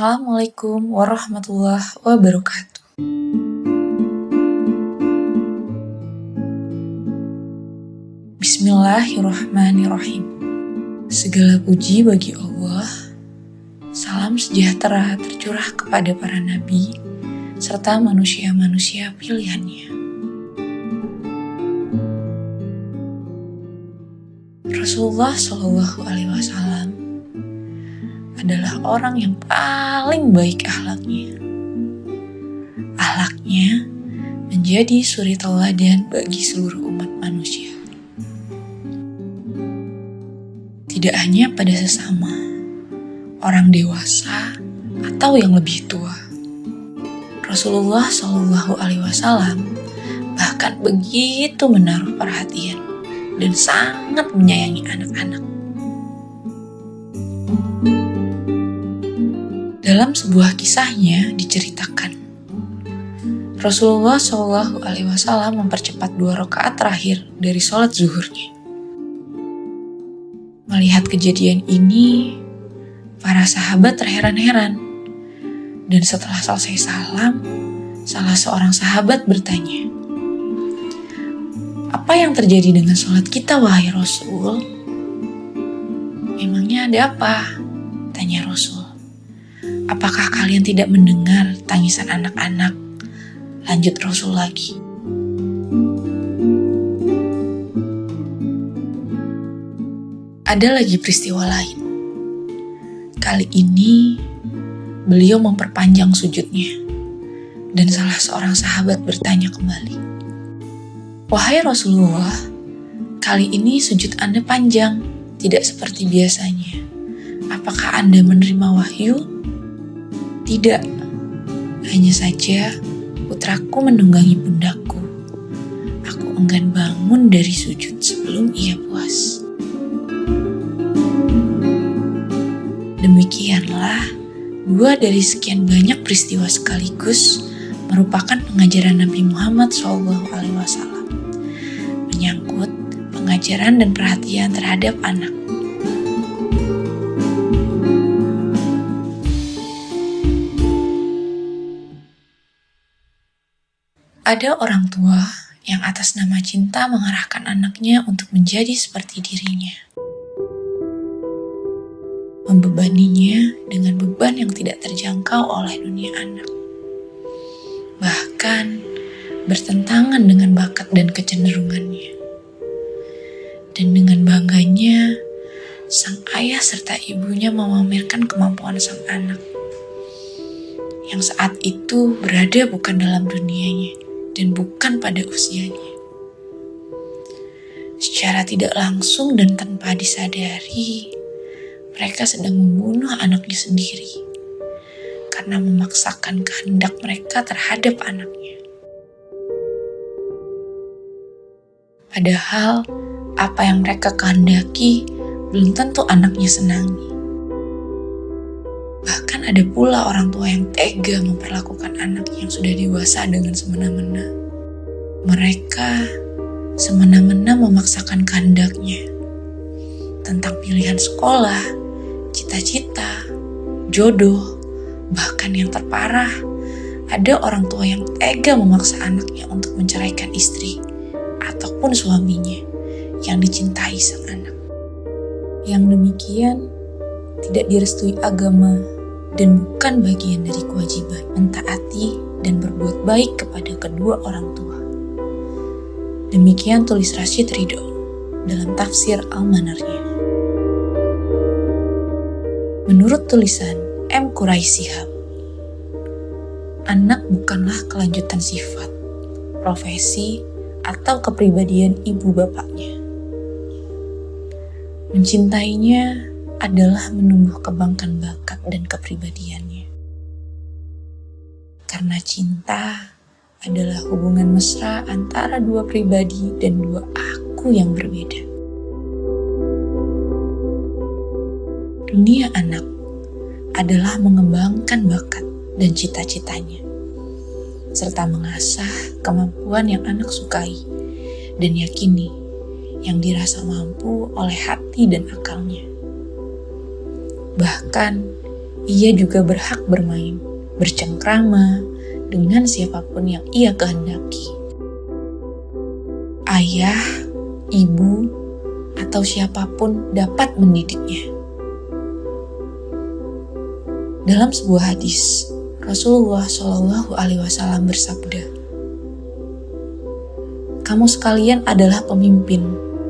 Assalamualaikum warahmatullahi wabarakatuh. Bismillahirrahmanirrahim. Segala puji bagi Allah. Salam sejahtera tercurah kepada para nabi serta manusia-manusia pilihannya. Rasulullah Shallallahu Alaihi Wasallam adalah orang yang paling baik akhlaknya. Akhlaknya menjadi suri tauladan bagi seluruh umat manusia. Tidak hanya pada sesama, orang dewasa atau yang lebih tua. Rasulullah Shallallahu Alaihi Wasallam bahkan begitu menaruh perhatian dan sangat menyayangi anak-anak. Dalam sebuah kisahnya diceritakan, Rasulullah Shallallahu Alaihi Wasallam mempercepat 2 rakaat terakhir dari sholat zuhurnya. Melihat kejadian ini, para sahabat terheran-heran, dan setelah selesai salam, salah seorang sahabat bertanya, "Apa yang terjadi dengan sholat kita, wahai Rasul?" "Memangnya ada apa?" tanya Rasul. "Apakah kalian tidak mendengar tangisan anak-anak?" Lanjut Rasul lagi. Ada lagi peristiwa lain. Kali ini, beliau memperpanjang sujudnya. Dan salah seorang sahabat bertanya kembali, "Wahai Rasulullah, kali ini sujud Anda panjang, tidak seperti biasanya. Apakah Anda menerima wahyu?" "Tidak, hanya saja putraku menunggangi pundakku. Aku enggan bangun dari sujud sebelum ia puas." Demikianlah 2 dari sekian banyak peristiwa sekaligus merupakan pengajaran Nabi Muhammad SAW menyangkut pengajaran dan perhatian terhadap anak. Ada orang tua yang atas nama cinta mengarahkan anaknya untuk menjadi seperti dirinya. Membebaninya dengan beban yang tidak terjangkau oleh dunia anak. Bahkan bertentangan dengan bakat dan kecenderungannya. Dan dengan bangganya, sang ayah serta ibunya memamerkan kemampuan sang anak. Yang saat itu berada bukan dalam dunianya dan bukan pada usianya. Secara tidak langsung dan tanpa disadari, mereka sedang membunuh anaknya sendiri karena memaksakan kehendak mereka terhadap anaknya. Padahal apa yang mereka kehendaki belum tentu anaknya senangi. Bahkan ada pula orang tua yang tega memperlakukan anak yang sudah dewasa dengan semena-mena. Mereka semena-mena memaksakan kehendaknya tentang pilihan sekolah, cita-cita, jodoh, bahkan yang terparah, ada orang tua yang tega memaksa anaknya untuk menceraikan istri ataupun suaminya yang dicintai sang anak. Yang demikian tidak direstui agama dan bukan bagian dari kewajiban mentaati dan berbuat baik kepada kedua orang tua. Demikian tulis Rashid Ridho dalam tafsir Al-Manarnya. Menurut tulisan M. Quraisihab, anak bukanlah kelanjutan sifat, profesi, atau kepribadian ibu bapaknya. Mencintainya adalah menumbuh kembangkan bakat dan kepribadiannya. Karena cinta adalah hubungan mesra antara 2 pribadi dan 2 aku yang berbeda. Dunia anak adalah mengembangkan bakat dan cita-citanya, serta mengasah kemampuan yang anak sukai dan yakini yang dirasa mampu oleh hati dan akalnya. Bahkan ia juga berhak bermain, bercengkrama dengan siapapun yang ia kehendaki. Ayah, ibu, atau siapapun dapat mendidiknya. Dalam sebuah hadis, Rasulullah Shallallahu Alaihi Wasallam bersabda, "Kamu sekalian adalah pemimpin,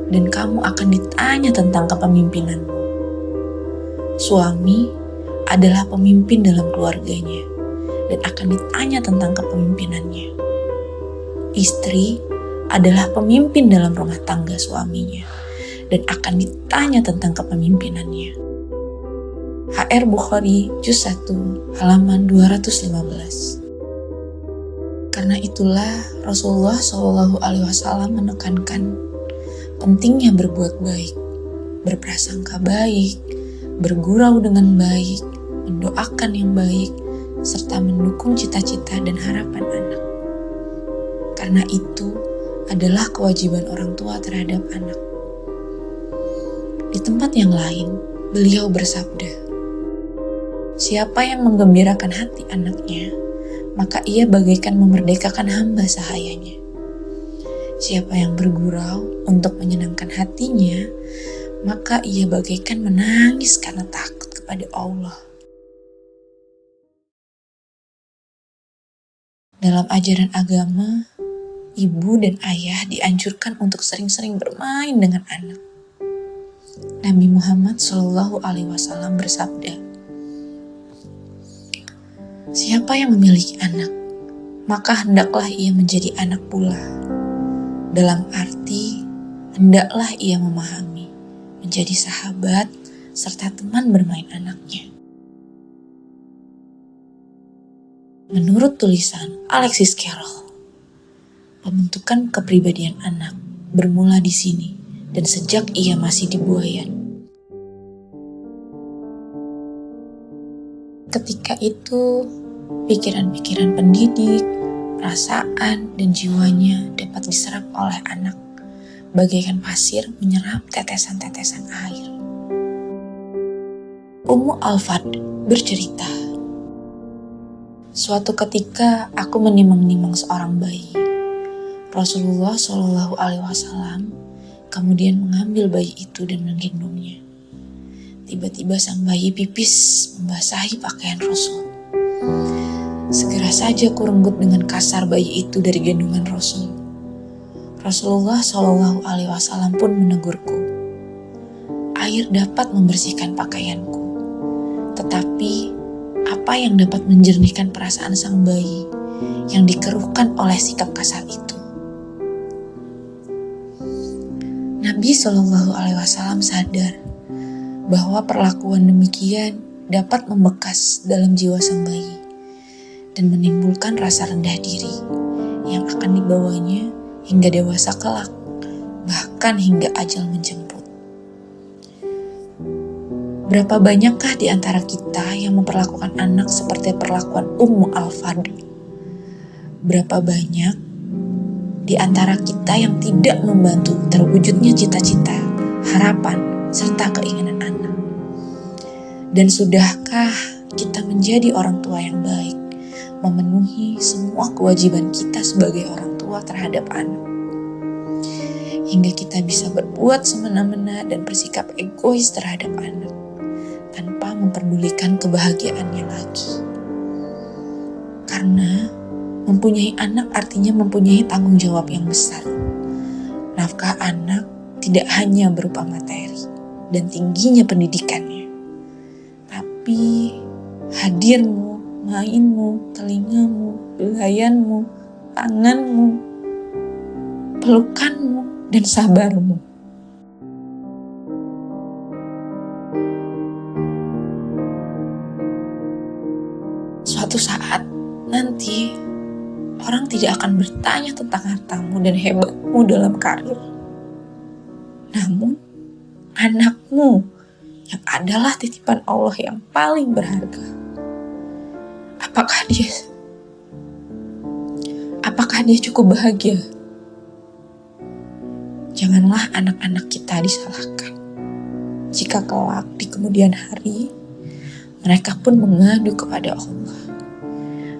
dan kamu akan ditanya tentang kepemimpinanmu. Suami adalah pemimpin dalam keluarganya, dan akan ditanya tentang kepemimpinannya. Istri adalah pemimpin dalam rumah tangga suaminya, dan akan ditanya tentang kepemimpinannya." HR Bukhari Juz 1 halaman 215. Karena itulah Rasulullah Shallallahu Alaihi Wasallam menekankan pentingnya berbuat baik, berprasangka baik, bergurau dengan baik, mendoakan yang baik, serta mendukung cita-cita dan harapan anak. Karena itu adalah kewajiban orang tua terhadap anak. Di tempat yang lain, beliau bersabda, "Siapa yang menggembirakan hati anaknya, maka ia bagaikan memerdekakan hamba sahayanya. Siapa yang bergurau untuk menyenangkan hatinya, maka ia bagaikan menangis karena takut kepada Allah." Dalam ajaran agama, ibu dan ayah dianjurkan untuk sering-sering bermain dengan anak. Nabi Muhammad Shallallahu Alaihi Wasallam bersabda, "Siapa yang memiliki anak, maka hendaklah ia menjadi anak pula. Dalam arti, hendaklah ia memahami, menjadi sahabat, serta teman bermain anaknya." Menurut tulisan Alexis Carrel, pembentukan kepribadian anak bermula di sini dan sejak ia masih di buayan. Ketika itu, pikiran-pikiran pendidik, perasaan, dan jiwanya dapat diserap oleh anak, bagaikan pasir menyerap tetesan-tetesan air. Ummu Al-Fadl bercerita, "Suatu ketika aku menimang-nimang seorang bayi. Rasulullah Shallallahu Alaihi Wasallam kemudian mengambil bayi itu dan menggendongnya. Tiba-tiba sang bayi pipis membasahi pakaian Rasul. Segera saja kurenggut dengan kasar bayi itu dari gendongan Rasul. Rasulullah Shallallahu Alaihi Wasallam pun menegurku. Air dapat membersihkan pakaianku, tetapi apa yang dapat menjernihkan perasaan sang bayi yang dikeruhkan oleh sikap kasar itu?" Nabi Shallallahu Alaihi Wasallam sadar bahwa perlakuan demikian dapat membekas dalam jiwa sang bayi dan menimbulkan rasa rendah diri yang akan dibawanya hingga dewasa kelak, bahkan hingga ajal menjemput. Berapa banyakkah di antara kita yang memperlakukan anak seperti perlakuan Ummu Al-Fadl? Berapa banyak di antara kita yang tidak membantu terwujudnya cita-cita, harapan, serta keinginan anak? Dan sudahkah kita menjadi orang tua yang baik, memenuhi semua kewajiban kita sebagai orang tua terhadap anak, hingga kita bisa berbuat semena-mena dan bersikap egois terhadap anak, tanpa memperdulikan kebahagiaannya lagi? Karena mempunyai anak artinya mempunyai tanggung jawab yang besar. Nafkah anak tidak hanya berupa materi dan tingginya pendidikannya, tapi hadirmu, mainmu, telingamu, belayanmu, tanganmu, pelukanmu, dan sabarmu. Suatu saat nanti, orang tidak akan bertanya tentang hartamu dan hebatmu dalam karir. Namun, anakmu yang adalah titipan Allah yang paling berharga. Apakah dia cukup bahagia? Janganlah anak-anak kita disalahkan. Jika kelak di kemudian hari, Mereka pun mengadu kepada Allah.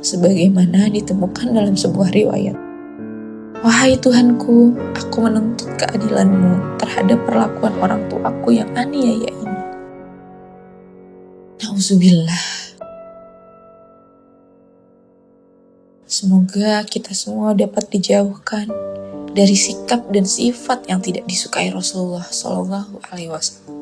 Sebagaimana ditemukan dalam sebuah riwayat. Wahai Tuhanku, aku menuntut keadilan-Mu terhadap perlakuan orang tuaku yang aniaya ini. Nauzubillah. Semoga kita semua dapat dijauhkan dari sikap dan sifat yang tidak disukai Rasulullah SAW.